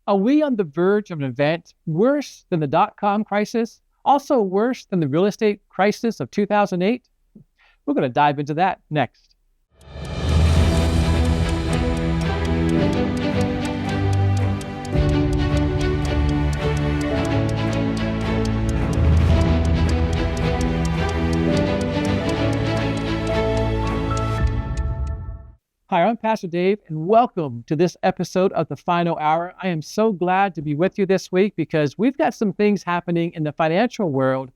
Are we on the verge of an event worse than the dot-com crisis? Also worse than the real estate crisis of 2008? We're going to dive into that next. Hi, I'm Pastor Dave, and welcome to this episode of The Final Hour. I am so glad to be with you this week because we've got some things happening in the financial world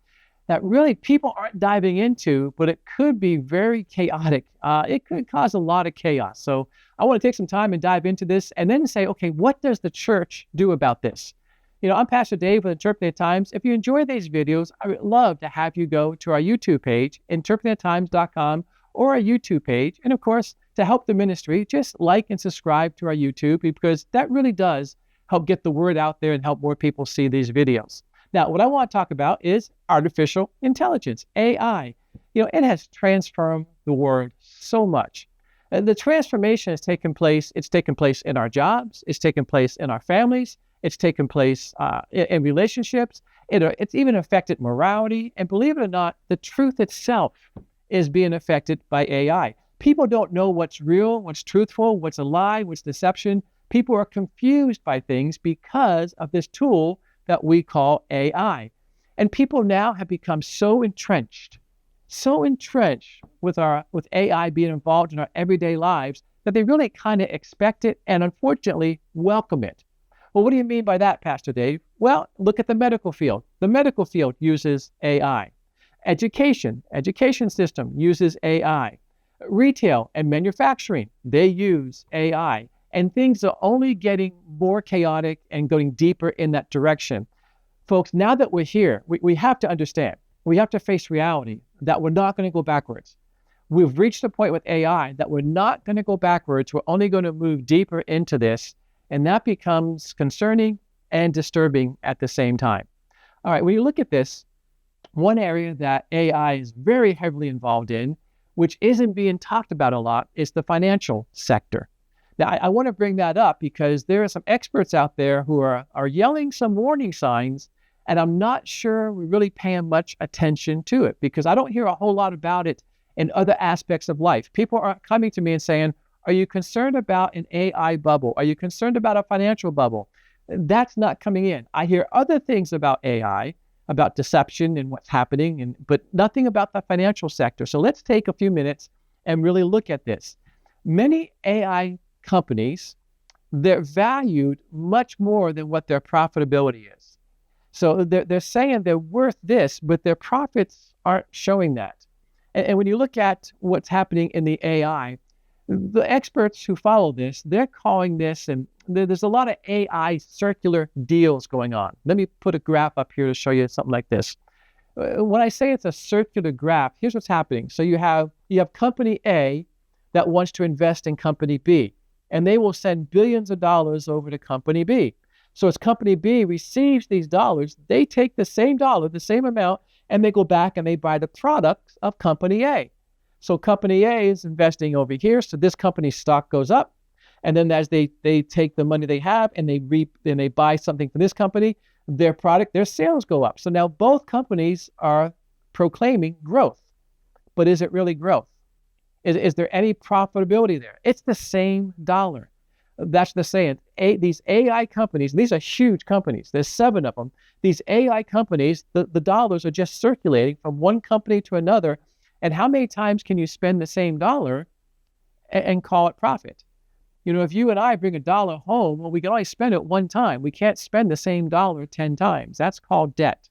that really people aren't diving into, but it could be very chaotic. It could cause a lot of chaos. So I want to take some time and dive into this and then say, okay, what does the church do about this? I'm Pastor Dave with Interpreted Times. If you enjoy these videos, I would love to have you go to our YouTube page, interpretedtimes.com, or our YouTube page. And of course, to help the ministry, just like and subscribe to our YouTube because that really does help get the word out there and help more people see these videos. Now, what I want to talk about is artificial intelligence, AI. It has transformed the world so much. The transformation has taken place. It's taken place in our jobs. It's taken place in our families. It's taken place in relationships. It's even affected morality. And believe it or not, the truth itself is being affected by AI. People don't know what's real, what's truthful, what's a lie, what's deception. People are confused by things because of this tool that we call AI. And people now have become so entrenched with AI being involved in our everyday lives that they really kind of expect it and unfortunately welcome it. Well, what do you mean by that, Pastor Dave? Well, look at the medical field. The medical field uses AI. Education system uses AI. Retail and manufacturing, they use AI. And things are only getting more chaotic and going deeper in that direction. Folks, now that we're here, we have to understand, we have to face reality that we're not going to go backwards. We've reached a point with AI that we're not going to go backwards. We're only going to move deeper into this. And that becomes concerning and disturbing at the same time. All right, when you look at this, one area that AI is very heavily involved in, which isn't being talked about a lot, is the financial sector. Now, I want to bring that up because there are some experts out there who are yelling some warning signs, and I'm not sure we're really paying much attention to it because I don't hear a whole lot about it in other aspects of life. People are coming to me and saying, are you concerned about an AI bubble? Are you concerned about a financial bubble? That's not coming in. I hear other things about AI, about deception and what's happening, but nothing about the financial sector. So let's take a few minutes and really look at this. Many AI companies, they're valued much more than what their profitability is. So they're saying they're worth this, but their profits aren't showing that. And when you look at what's happening in the AI, the experts who follow this, they're calling this, and there's a lot of AI circular deals going on. Let me put a graph up here to show you something like this. When I say it's a circular graph, here's what's happening. So you have company A that wants to invest in company B, and they will send billions of dollars over to company B. So as company B receives these dollars, they take the same dollar, the same amount, and they go back and they buy the products of company A. So company A is investing over here, so this company's stock goes up. And then as they take the money they have and they buy something from this company, their sales go up. So now both companies are proclaiming growth. But is it really growth? Is there any profitability there? It's the same dollar. That's the saying. These AI companies, these are huge companies. There's 7 of them. These AI companies, the dollars are just circulating from one company to another. And how many times can you spend the same dollar and call it profit? If you and I bring $1 home, well, we can only spend it one time. We can't spend the same dollar 10 times. That's called debt.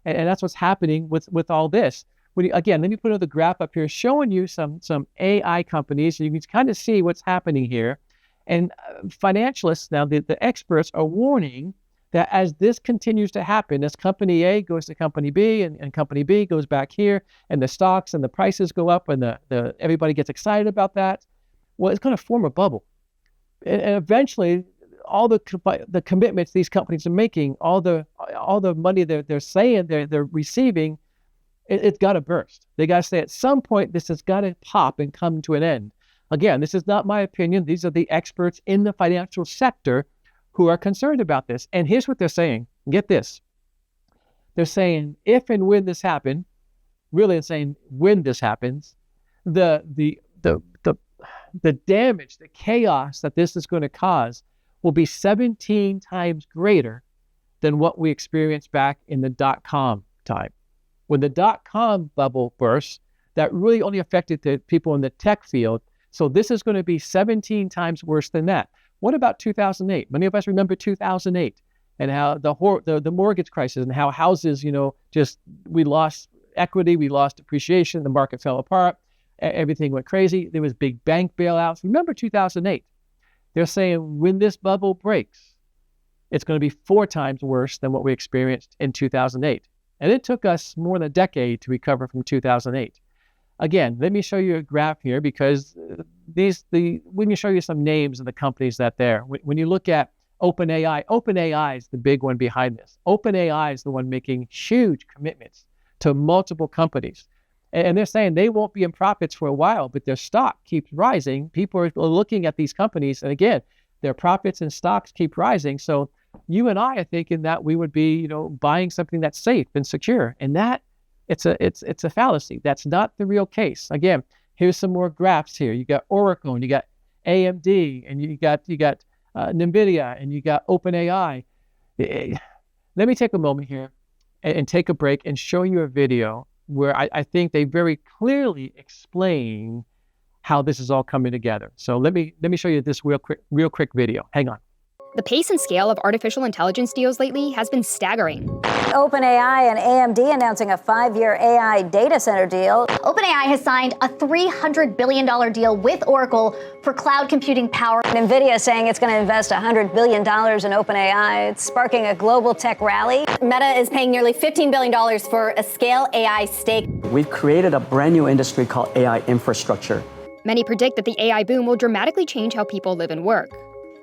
And that's what's happening with all this. Again, let me put another graph up here showing you some AI companies. You can kind of see what's happening here. And financialists now, the experts are warning that as this continues to happen, as company A goes to company B and company B goes back here, and the stocks and the prices go up and the everybody gets excited about that, well, it's going to form a bubble. And eventually, all the commitments these companies are making, all the money they're saying they're receiving, it's got to burst. They got to say at some point this has got to pop and come to an end. Again, this is not my opinion. These are the experts in the financial sector who are concerned about this. And here's what they're saying. Get this. They're saying if and when this happens, really it's saying when this happens, the damage, the chaos that this is going to cause will be 17 times greater than what we experienced back in the dot-com time. When the dot-com bubble burst, that really only affected the people in the tech field. So this is going to be 17 times worse than that. What about 2008? Many of us remember 2008 and how the mortgage crisis and how houses, we lost equity, we lost appreciation, the market fell apart, everything went crazy. There was big bank bailouts. Remember 2008? They're saying when this bubble breaks, it's going to be 4 times worse than what we experienced in 2008. And it took us more than a decade to recover from 2008. Again, let me show you a graph here because let me show you some names of the companies that there. When you look at OpenAI is the big one behind this. OpenAI is the one making huge commitments to multiple companies. And they're saying they won't be in profits for a while, but their stock keeps rising. People are looking at these companies, and again, their profits and stocks keep rising. So you and I are thinking that we would be, buying something that's safe and secure, and that it's a fallacy. That's not the real case. Again, here's some more graphs here. You got Oracle, and you got AMD, and you got NVIDIA, and you got OpenAI. Let me take a moment here and take a break and show you a video where I think they very clearly explain how this is all coming together. So let me show you this real quick video. Hang on. The pace and scale of artificial intelligence deals lately has been staggering. OpenAI and AMD announcing a 5-year AI data center deal. OpenAI has signed a $300 billion deal with Oracle for cloud computing power. NVIDIA saying it's going to invest $100 billion in OpenAI. It's sparking a global tech rally. Meta is paying nearly $15 billion for a Scale AI stake. We've created a brand new industry called AI infrastructure. Many predict that the AI boom will dramatically change how people live and work.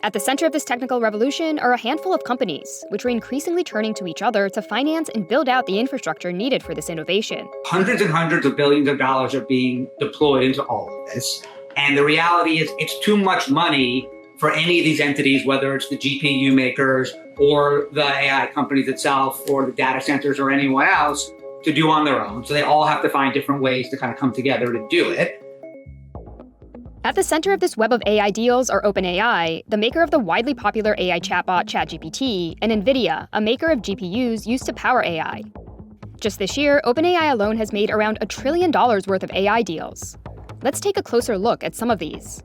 At the center of this technical revolution are a handful of companies, which are increasingly turning to each other to finance and build out the infrastructure needed for this innovation. Hundreds and hundreds of billions of dollars are being deployed into all of this. And the reality is it's too much money for any of these entities, whether it's the GPU makers or the AI companies itself or the data centers or anyone else, to do on their own. So they all have to find different ways to kind of come together to do it. At the center of this web of AI deals are OpenAI, the maker of the widely popular AI chatbot ChatGPT, and NVIDIA, a maker of GPUs used to power AI. Just this year, OpenAI alone has made around $1 trillion worth of AI deals. Let's take a closer look at some of these.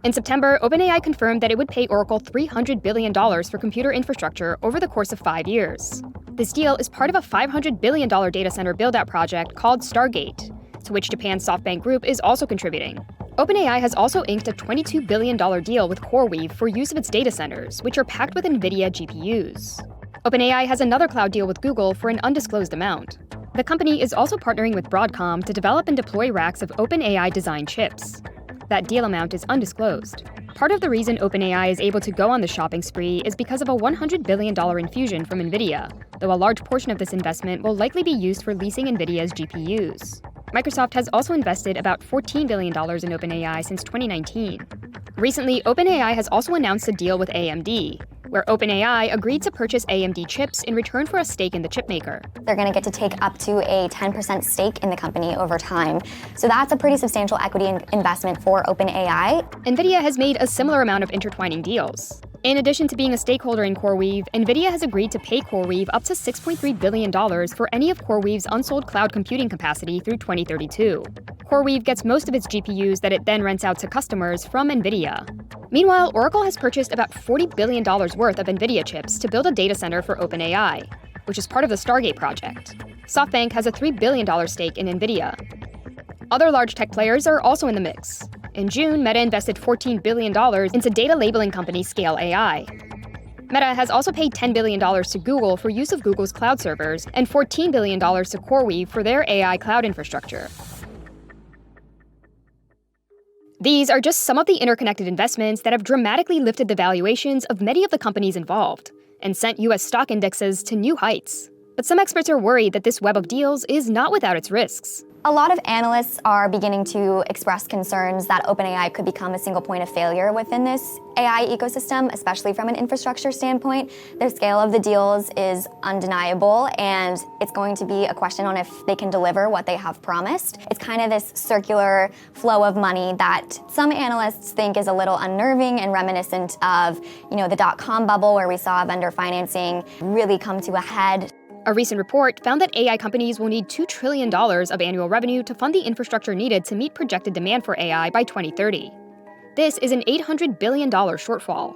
In September, OpenAI confirmed that it would pay Oracle $300 billion for computer infrastructure over the course of 5 years. This deal is part of a $500 billion data center build-out project called Stargate, to which Japan's SoftBank Group is also contributing. OpenAI has also inked a $22 billion deal with CoreWeave for use of its data centers, which are packed with NVIDIA GPUs. OpenAI has another cloud deal with Google for an undisclosed amount. The company is also partnering with Broadcom to develop and deploy racks of OpenAI-designed chips. That deal amount is undisclosed. Part of the reason OpenAI is able to go on the shopping spree is because of a $100 billion infusion from NVIDIA, though a large portion of this investment will likely be used for leasing NVIDIA's GPUs. Microsoft has also invested about $14 billion in OpenAI since 2019. Recently, OpenAI has also announced a deal with AMD, where OpenAI agreed to purchase AMD chips in return for a stake in the chipmaker. They're going to get to take up to a 10% stake in the company over time. So that's a pretty substantial equity investment for OpenAI. NVIDIA has made a similar amount of intertwining deals. In addition to being a stakeholder in CoreWeave, NVIDIA has agreed to pay CoreWeave up to $6.3 billion for any of CoreWeave's unsold cloud computing capacity through 2032. CoreWeave gets most of its GPUs that it then rents out to customers from NVIDIA. Meanwhile, Oracle has purchased about $40 billion worth of NVIDIA chips to build a data center for OpenAI, which is part of the Stargate project. SoftBank has a $3 billion stake in NVIDIA. Other large tech players are also in the mix. In June, Meta invested $14 billion into data labeling company Scale AI. Meta has also paid $10 billion to Google for use of Google's cloud servers and $14 billion to CoreWeave for their AI cloud infrastructure. These are just some of the interconnected investments that have dramatically lifted the valuations of many of the companies involved and sent U.S. stock indexes to new heights. But some experts are worried that this web of deals is not without its risks. A lot of analysts are beginning to express concerns that OpenAI could become a single point of failure within this AI ecosystem, especially from an infrastructure standpoint. The scale of the deals is undeniable, and it's going to be a question on if they can deliver what they have promised. It's kind of this circular flow of money that some analysts think is a little unnerving and reminiscent of, the dot-com bubble, where we saw vendor financing really come to a head. A recent report found that AI companies will need $2 trillion of annual revenue to fund the infrastructure needed to meet projected demand for AI by 2030. This is an $800 billion shortfall.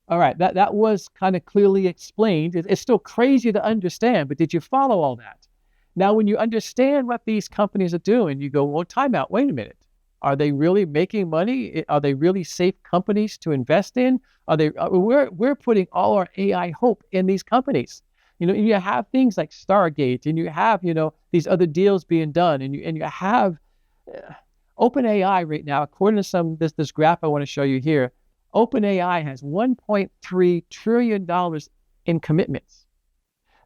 All right, that was kind of clearly explained. It's still crazy to understand, but did you follow all that? Now, when you understand what these companies are doing, you go, well, time out, wait a minute. Are they really making money? Are they really safe companies to invest in? We're putting all our AI hope in these companies. You have things like Stargate, and you have, these other deals being done, and you have OpenAI right now, according to this graph I want to show you here. OpenAI has $1.3 trillion in commitments.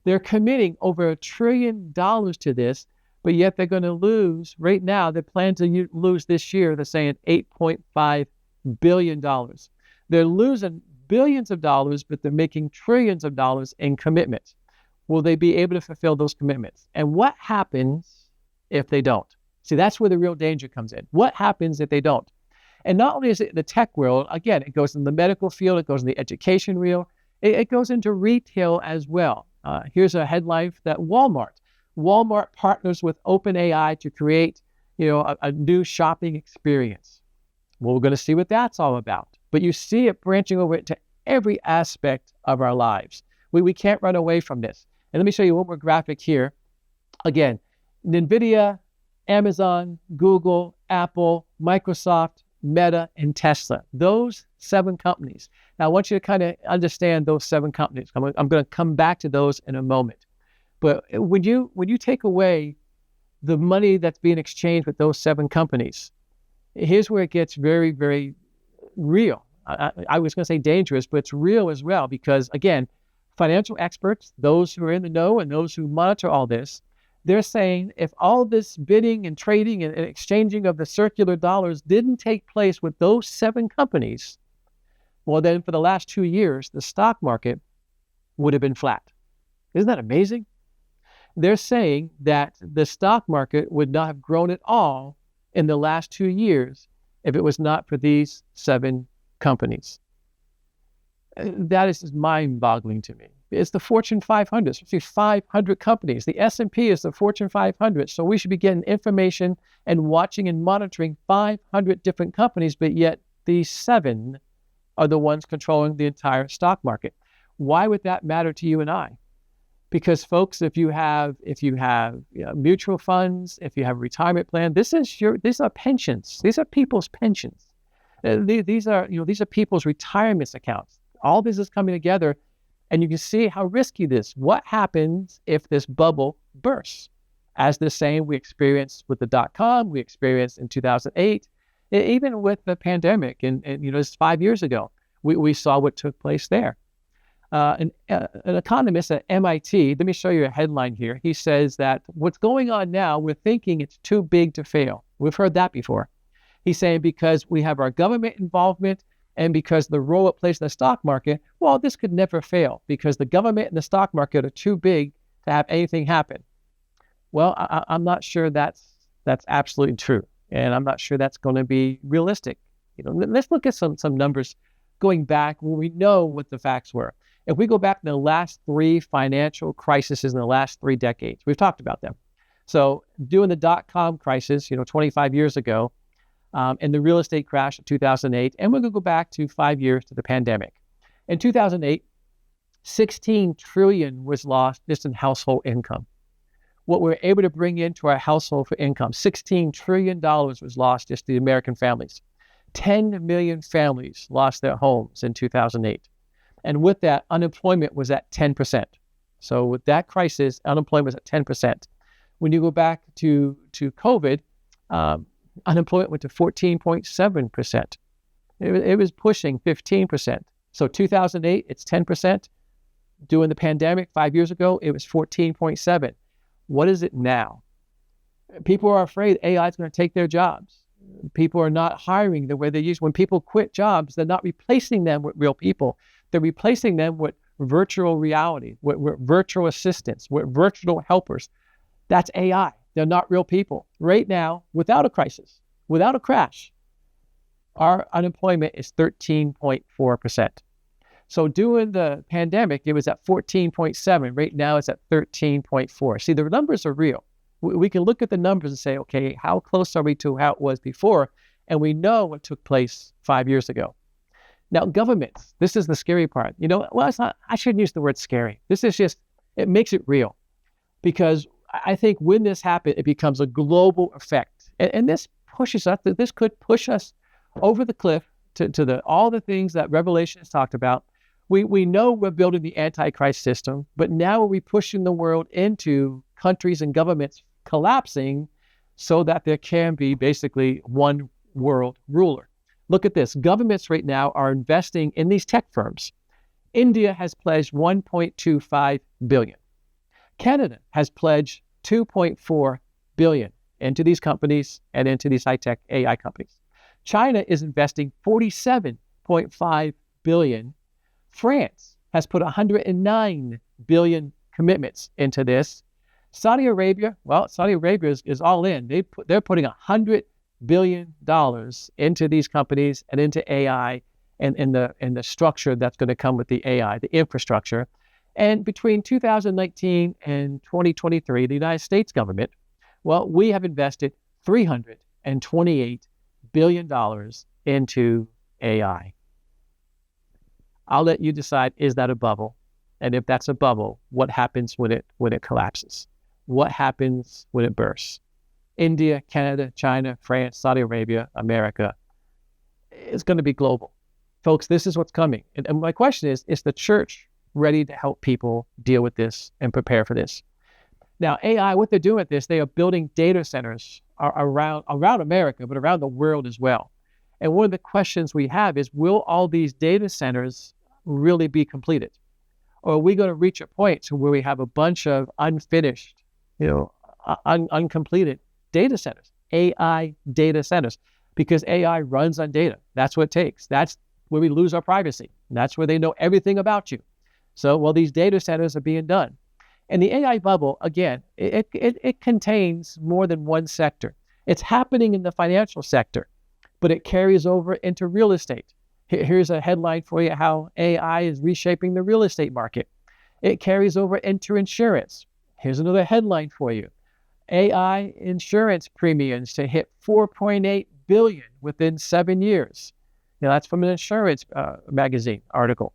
They're committing over $1 trillion to this, but yet they're going to lose right now. They plan to lose this year. They're saying $8.5 billion. They're losing billions of dollars, but they're making trillions of dollars in commitments. Will they be able to fulfill those commitments? And what happens if they don't? See, that's where the real danger comes in. What happens if they don't? And not only is it in the tech world, again, it goes in the medical field, it goes in the education field, it goes into retail as well. Here's a headline that Walmart partners with OpenAI to create, a new shopping experience. Well, we're going to see what that's all about. But you see it branching over into every aspect of our lives. We can't run away from this. And let me show you one more graphic here. Again, NVIDIA, Amazon, Google, Apple, Microsoft, Meta, and Tesla. Those 7 companies. Now, I want you to kind of understand those 7 companies. I'm going to come back to those in a moment. But when you take away the money that's being exchanged with those 7 companies, here's where it gets very, very real. I was going to say dangerous, but it's real as well, because again, financial experts, those who are in the know and those who monitor all this, they're saying if all this bidding and trading and exchanging of the circular dollars didn't take place with those 7 companies, well, then for the last 2 years, the stock market would have been flat. Isn't that amazing? They're saying that the stock market would not have grown at all in the last 2 years if it was not for these 7 companies. That is just mind-boggling to me. It's the Fortune 500, especially 500 companies. The S&P is the Fortune 500, so we should be getting information and watching and monitoring 500 different companies, but yet these 7 are the ones controlling the entire stock market. Why would that matter to you and I? Because, folks, if you have mutual funds, if you have a retirement plan, these are pensions. These are people's pensions. These are people's retirement accounts. All this is coming together, and you can see how risky this. What happens if this bubble bursts? As the same we experienced with the dot-com, we experienced in 2008, even with the pandemic, and it's 5 years ago, we saw what took place there. An economist at MIT, let me show you a headline here. He says that what's going on now, we're thinking it's too big to fail. We've heard that before. He's saying because we have our government involvement and because the role it plays in the stock market, well, this could never fail because the government and the stock market are too big to have anything happen. Well, I'm not sure that's absolutely true. And I'm not sure that's going to be realistic. Let's look at some numbers going back when we know what the facts were. If we go back to the last 3 financial crises in the last 3 decades, we've talked about them. So during the dot-com crisis, 25 years ago, and the real estate crash of 2008, and we're going to go back to 5 years to the pandemic. In 2008, $16 trillion was lost just in household income. What we're able to bring into our household for income, $16 trillion was lost just to the American families. 10 million families lost their homes in 2008. And with that, unemployment was at 10%. So with that crisis, unemployment was at 10%. When you go back to COVID, unemployment went to 14.7%. It was pushing 15%. So 2008, it's 10%. During the pandemic 5 years ago, it was 14.7%. What is it now? People are afraid AI is going to take their jobs. People are not hiring the way they used. When people quit jobs, they're not replacing them with real people. They're replacing them with virtual reality, with virtual assistants, with virtual helpers. That's AI. They're not real people. Right now, without a crisis, without a crash, our unemployment is 13.4%. So during the pandemic, it was at 14.7. Right now, it's at 13.4. See, the numbers are real. We can look at the numbers and say, okay, how close are we to how it was before? And we know what took place 5 years ago. Now, governments, this is the scary part. Well, it's not, I shouldn't use the word scary. This is just, it makes it real. Because I think when this happens, it becomes a global effect. And this could push us over the cliff to all the things that Revelation has talked about. We know we're building the Antichrist system, but now are we pushing the world into countries and governments collapsing so that there can be basically one world ruler? Look at this. Governments right now are investing in these tech firms. India has pledged $1.25 billion. Canada has pledged $2.4 billion into these companies and into these high-tech AI companies. China is investing $47.5 billion. France has put $109 billion commitments into this. Saudi Arabia is all in. They're putting $100 billion into these companies and into AI and in the structure that's going to come with the AI, the infrastructure. And between 2019 and 2023, the United States government, we have invested $328 billion into AI. I'll let you decide, is that a bubble? And if that's a bubble, what happens when it collapses? What happens when it bursts? India, Canada, China, France, Saudi Arabia, America, it's going to be global. Folks, this is what's coming. And my question is the church ready to help people deal with this and prepare for this? Now, AI, what they're doing with this, they are building data centers around America, but around the world as well. And one of the questions we have is, will all these data centers really be completed? Or are we going to reach a point where we have a bunch of unfinished, uncompleted data centers, AI data centers? Because AI runs on data. That's what it takes. That's where we lose our privacy. That's where they know everything about you. So, these data centers are being done. And the AI bubble, again, it contains more than one sector. It's happening in the financial sector, but it carries over into real estate. Here's a headline for you, how AI is reshaping the real estate market. It carries over into insurance. Here's another headline for you. AI insurance premiums to hit $4.8 billion within 7 years. That's from an insurance magazine article.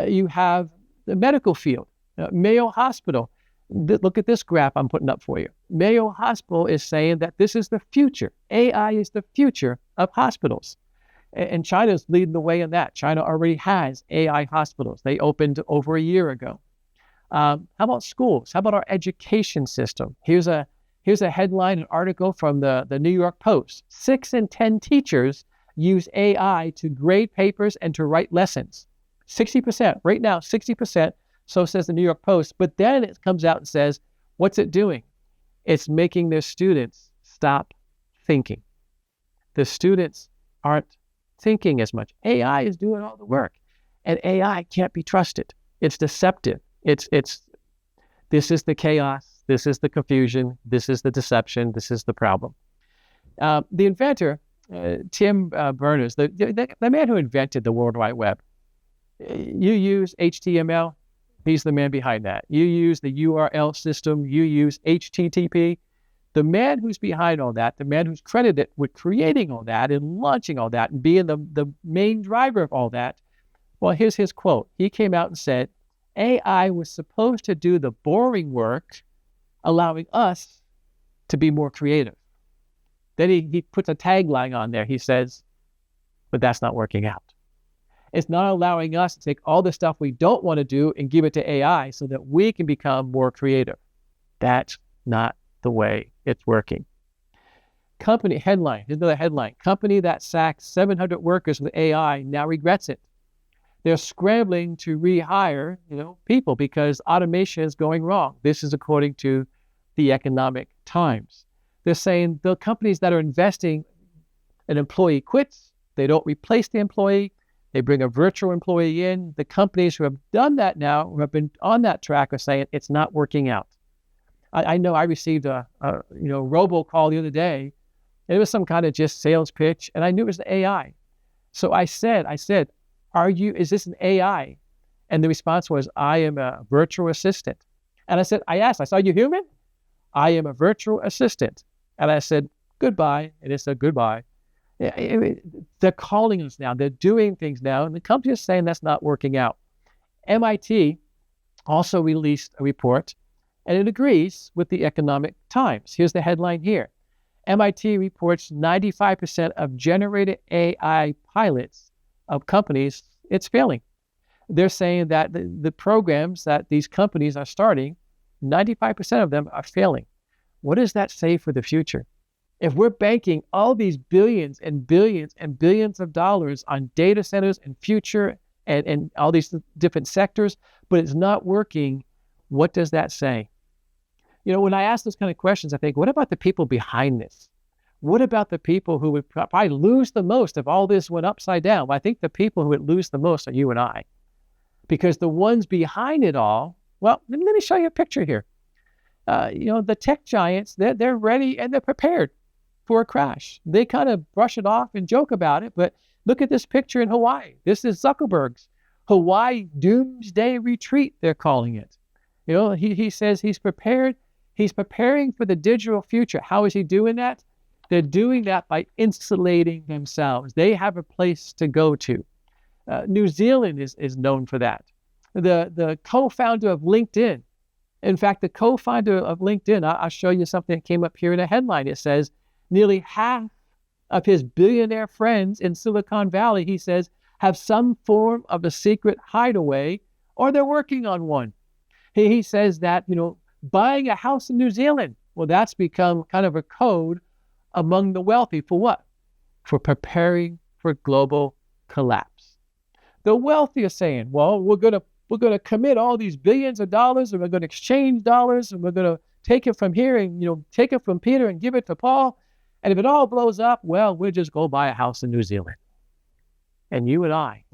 You have the medical field. Mayo Hospital, look at this graph I'm putting up for you. Mayo Hospital is saying that this is the future. AI is the future of hospitals. And China's leading the way in that. China already has AI hospitals. They opened over a year ago. How about schools? How about our education system? Here's a headline, an article from the New York Post. 6 in 10 teachers use AI to grade papers and to write lessons. 60%. Right now, 60%. So says the New York Post. But then it comes out and says, what's it doing? It's making their students stop thinking. The students aren't thinking as much. AI is doing all the work. And AI can't be trusted. It's deceptive. This is the chaos. This is the confusion. This is the deception. This is the problem. The inventor, Tim Berners, the man who invented the World Wide Web, you use HTML, he's the man behind that. You use the URL system, you use HTTP. The man who's behind all that, the man who's credited with creating all that and launching all that and being the main driver of all that, here's his quote. He came out and said, AI was supposed to do the boring work, allowing us to be more creative. Then he puts a tagline on there. He says, but that's not working out. It's not allowing us to take all the stuff we don't want to do and give it to AI so that we can become more creative. That's not the way it's working. Company headline, here's another headline. Company that sacked 700 workers with AI now regrets it. They're scrambling to rehire, people because automation is going wrong. This is according to the Economic Times. They're saying the companies that are investing, an employee quits, they don't replace the employee, they bring a virtual employee in. The companies who have done that now, who have been on that track, are saying it's not working out. I know I received a robocall the other day, and it was some kind of just sales pitch, and I knew it was the AI. So I said, is this an AI? And the response was, I am a virtual assistant. And I asked, are you human? I am a virtual assistant. And I said, goodbye. And it said, goodbye. They're calling us now. They're doing things now. And the company is saying that's not working out. MIT also released a report, and it agrees with the Economic Times. Here's the headline here. MIT reports 95% of generated AI pilots of companies, it's failing. They're saying that the programs that these companies are starting, 95% of them are failing. What does that say for the future? If we're banking all these billions and billions and billions of dollars on data centers and future and all these different sectors, but it's not working, what does that say? When I ask those kind of questions, I think, what about the people behind this? What about the people who would probably lose the most if all this went upside down? Well, I think the people who would lose the most are you and I. Because the ones behind it all, well, let me show you a picture here. The tech giants, they're ready and they're prepared for a crash. They kind of brush it off and joke about it, but look at this picture in Hawaii. This is Zuckerberg's Hawaii Doomsday Retreat, they're calling it. He says he's prepared. He's preparing for the digital future. How is he doing that? They're doing that by insulating themselves. They have a place to go to. New Zealand is known for that. The co-founder of LinkedIn, in fact, the co-founder of LinkedIn, I'll show you something that came up here in a headline. It says nearly half of his billionaire friends in Silicon Valley, he says, have some form of a secret hideaway, or they're working on one. He says that, buying a house in New Zealand, well, that's become kind of a code among the wealthy for what? For preparing for global collapse. The wealthy are saying, well, we're gonna commit all these billions of dollars, and we're gonna exchange dollars, and we're gonna take it from here and take it from Peter and give it to Paul. And if it all blows up, well, we'll just go buy a house in New Zealand. And you and I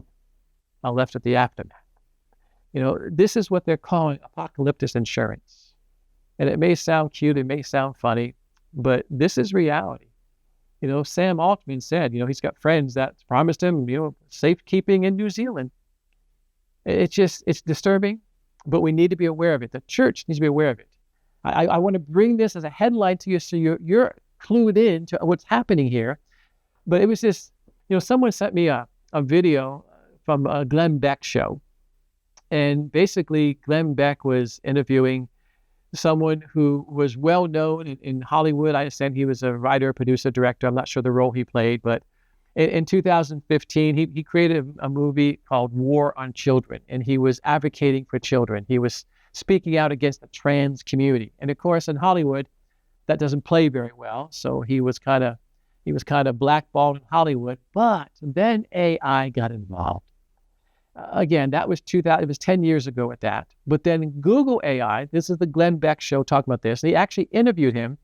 are left with the aftermath. This is what they're calling apocalyptic insurance. And it may sound cute, it may sound funny, but this is reality. Sam Altman said, he's got friends that promised him, safekeeping in New Zealand. It's disturbing, but we need to be aware of it. The church needs to be aware of it. I want to bring this as a headline to you so you're clued in to what's happening here. But it was just, someone sent me a video from a Glenn Beck show. And basically, Glenn Beck was interviewing someone who was well known in Hollywood. I understand he was a writer, producer, director. I'm not sure the role he played, but in 2015, he created a movie called War on Children, and he was advocating for children. He was speaking out against the trans community. And of course, in Hollywood, that doesn't play very well. So he was kind of blackballed in Hollywood. But then AI got involved. Again, that was 2000. It was 10 years ago at that. But then Google AI, this is the Glenn Beck show talking about this. He actually interviewed him.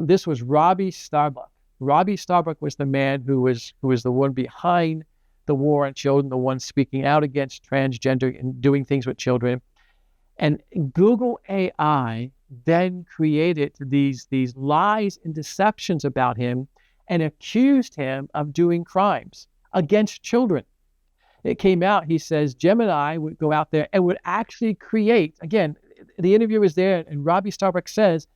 This was Robbie Starbuck. Robbie Starbuck was the man who was the one behind the war on children, the one speaking out against transgender and doing things with children. And Google AI then created these lies and deceptions about him and accused him of doing crimes against children. It came out, he says, Gemini would go out there and would actually create, again, the interview was there, and Robbie Starbuck says,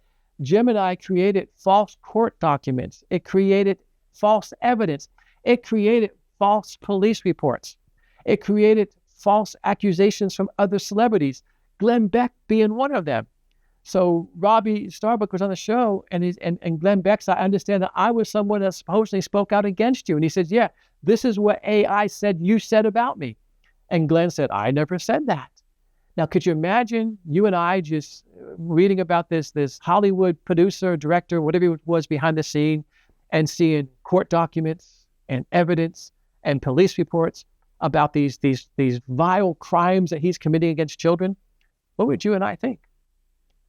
Gemini created false court documents. It created false evidence. It created false police reports. It created false accusations from other celebrities, Glenn Beck being one of them. So Robbie Starbuck was on the show, and Glenn Beck said, I understand that I was someone that supposedly spoke out against you. And he says, yeah, this is what AI said you said about me. And Glenn said, I never said that. Now, could you imagine you and I just reading about this Hollywood producer, director, whatever it was behind the scene, and seeing court documents and evidence and police reports about these vile crimes that he's committing against children? What would you and I think?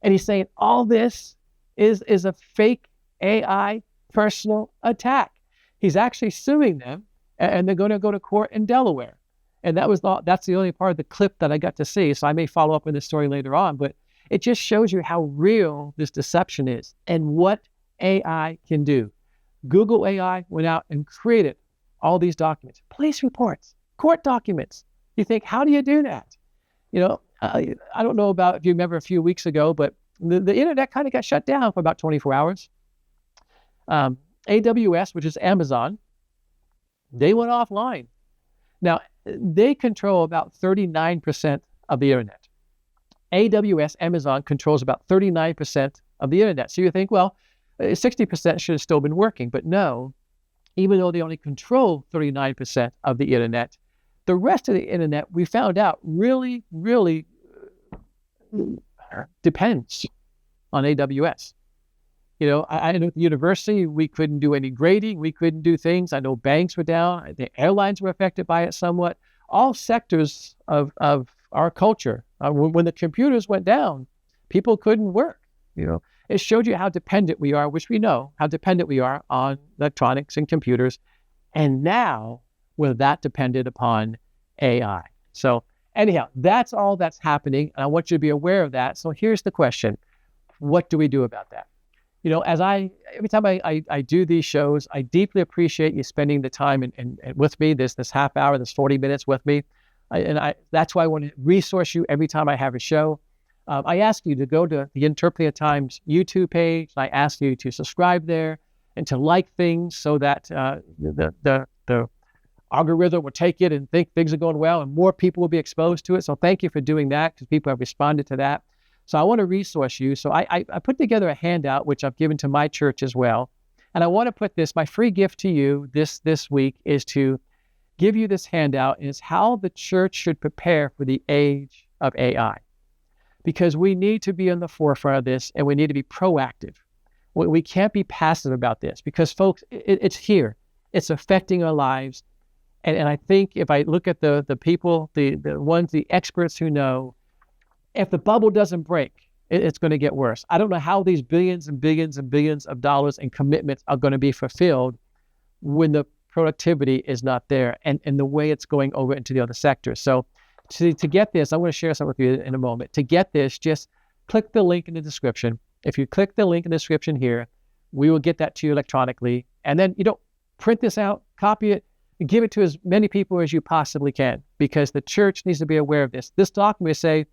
And he's saying all this is a fake AI personal attack. He's actually suing them, and they're going to go to court in Delaware. And that's the only part of the clip that I got to see. So I may follow up on this story later on, but it just shows you how real this deception is and what AI can do. Google AI went out and created all these documents, police reports, court documents. You think, how do you do that? I don't know about if you remember a few weeks ago, but the internet kind of got shut down for about 24 hours. AWS, which is Amazon, they went offline. Now, they control about 39% of the internet. AWS, Amazon, controls about 39% of the internet. So you think, well, 60% should have still been working. But no, even though they only control 39% of the internet, the rest of the internet, we found out, really, really depends on AWS. I know at the university, we couldn't do any grading. We couldn't do things. I know banks were down. The airlines were affected by it somewhat. All sectors of our culture, when the computers went down, people couldn't work. It showed you how dependent we are, which we know how dependent we are on electronics and computers. And now we're that dependent upon AI. So anyhow, that's all that's happening. And I want you to be aware of that. So here's the question. What do we do about that? Every time I do these shows, I deeply appreciate you spending the time and with me, this half hour, this 40 minutes with me. That's why I want to resource you every time I have a show. I ask you to go to the Interpreting Times YouTube page. I ask you to subscribe there and to like things so that the algorithm will take it and think things are going well and more people will be exposed to it. So thank you for doing that, because people have responded to that. So I want to resource you. So I put together a handout, which I've given to my church as well. And I want to put my free gift to you this week is to give you this handout, and it's how the church should prepare for the age of AI. Because we need to be on the forefront of this, and we need to be proactive. We can't be passive about this, because folks, it's here. It's affecting our lives. And I think if I look at the people, the experts who know, if the bubble doesn't break, it's going to get worse. I don't know how these billions and billions and billions of dollars and commitments are going to be fulfilled when the productivity is not there and the way it's going over into the other sectors. So to get this, I want to share something with you in a moment. To get this, just click the link in the description. If you click the link in the description here, we will get that to you electronically. And then, print this out, copy it, and give it to as many people as you possibly can, because the church needs to be aware of this. This document say,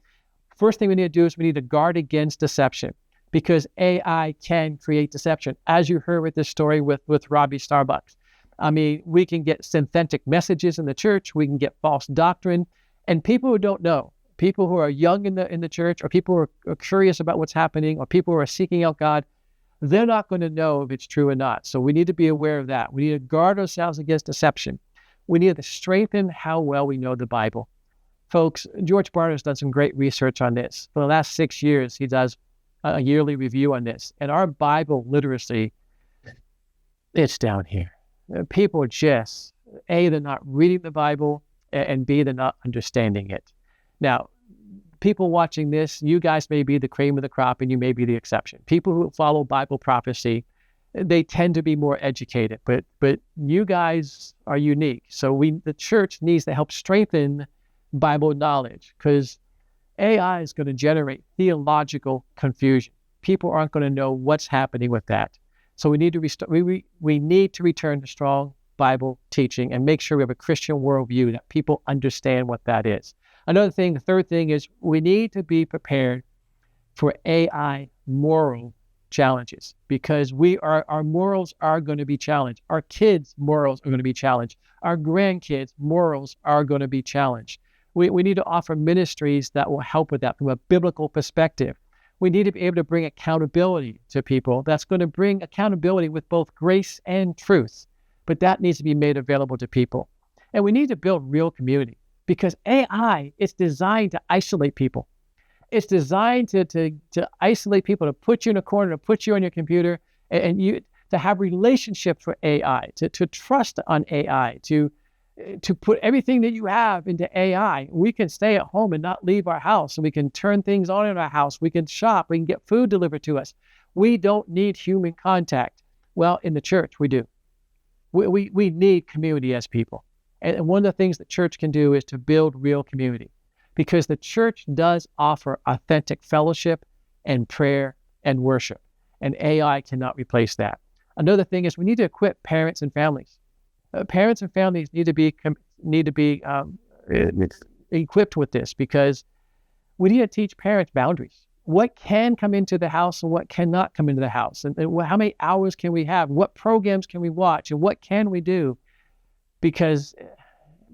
first thing we need to do is we need to guard against deception, because AI can create deception. As you heard with this story with Robbie Starbucks. I mean, we can get synthetic messages in the church. We can get false doctrine. And people who don't know, people who are young in the church, or people who are curious about what's happening, or people who are seeking out God, they're not going to know if it's true or not. So we need to be aware of that. We need to guard ourselves against deception. We need to strengthen how well we know the Bible. Folks, George Barna's done some great research on this. For the last 6 years, he does a yearly review on this. And our Bible literacy, it's down here. People are just, A, they're not reading the Bible, and B, they're not understanding it. Now, people watching this, you guys may be the cream of the crop, and you may be the exception. People who follow Bible prophecy, they tend to be more educated, but you guys are unique. So the church needs to help strengthen Bible knowledge, because AI is going to generate theological confusion. People aren't going to know what's happening with that. So we need to we need to return to strong Bible teaching and make sure we have a Christian worldview, that people understand what that is. Another thing, the third thing is we need to be prepared for AI moral challenges, because our morals are going to be challenged. Our kids' morals are going to be challenged. Our grandkids' morals are going to be challenged. We need to offer ministries that will help with that from a biblical perspective. We need to be able to bring accountability to people. That's going to bring accountability with both grace and truth. But that needs to be made available to people. And we need to build real community, because AI is designed to isolate people. It's designed to isolate people, to put you in a corner, to put you on your computer, and you to have relationships with AI, to trust on AI, to put everything that you have into AI. We can stay at home and not leave our house, and we can turn things on in our house. We can shop. We can get food delivered to us. We don't need human contact. Well, in the church, we do. We need community as people. And one of the things the church can do is to build real community, because the church does offer authentic fellowship and prayer and worship, and AI cannot replace that. Another thing is we need to equip parents and families. Parents and families need to be equipped with this, because we need to teach parents boundaries. What can come into the house and what cannot come into the house, and how many hours can we have? What programs can we watch, and what can we do? Because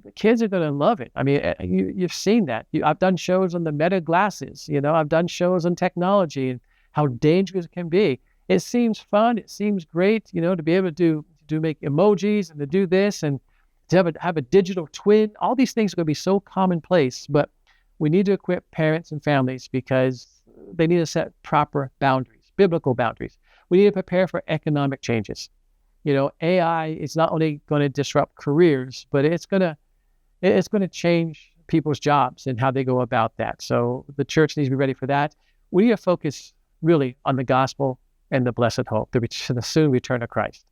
the kids are going to love it. I mean, you've seen that. I've done shows on the Meta glasses. I've done shows on technology and how dangerous it can be. It seems fun. It seems great, to be able to make emojis and to do this and to have a digital twin. All these things are going to be so commonplace, but we need to equip parents and families, because they need to set proper boundaries, biblical boundaries. We need to prepare for economic changes. AI is not only going to disrupt careers, but it's going to change people's jobs and how they go about that. So the church needs to be ready for that. We need to focus really on the gospel and the blessed hope, the soon return of Christ.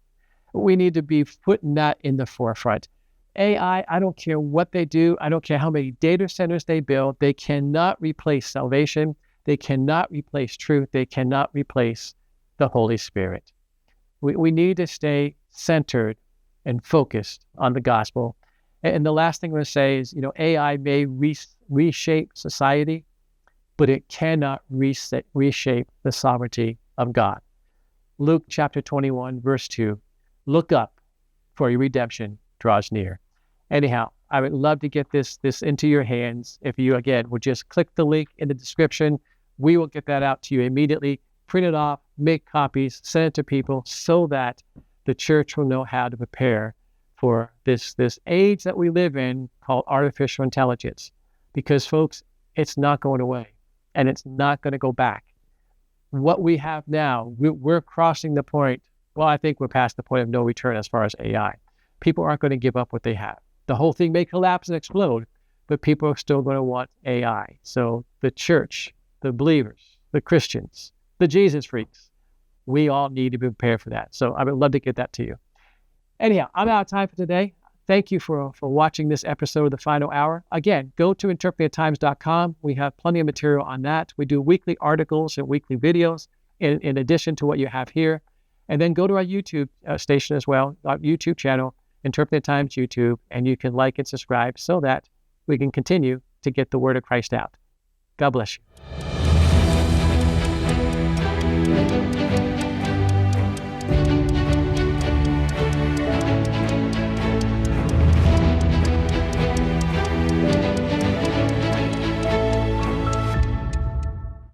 We need to be putting that in the forefront. AI, I don't care what they do. I don't care how many data centers they build. They cannot replace salvation. They cannot replace truth. They cannot replace the Holy Spirit. We need to stay centered and focused on the gospel. And the last thing I'm going to say is, AI may reshape society, but it cannot reshape the sovereignty of God. Luke chapter 21, verse 2, look up, for your redemption draws near. Anyhow, I would love to get this into your hands. If you, again, would just click the link in the description, we will get that out to you immediately. Print it off, make copies, send it to people, so that the church will know how to prepare for this age that we live in called artificial intelligence. Because, folks, it's not going away, and it's not going to go back. What we have now, we're crossing the point. Well, I think we're past the point of no return as far as AI. People aren't going to give up what they have. The whole thing may collapse and explode, but people are still going to want AI. So the church, the believers, the Christians, the Jesus freaks, we all need to be prepared for that. So I would love to get that to you. Anyhow, I'm out of time for today. Thank you for watching this episode of The Final Hour. Again, go to interpretingthetimes.com. We have plenty of material on that. We do weekly articles and weekly videos in addition to what you have here. And then go to our YouTube station as well, our YouTube channel, Interpreting the Times YouTube, and you can like and subscribe so that we can continue to get the word of Christ out. God bless you.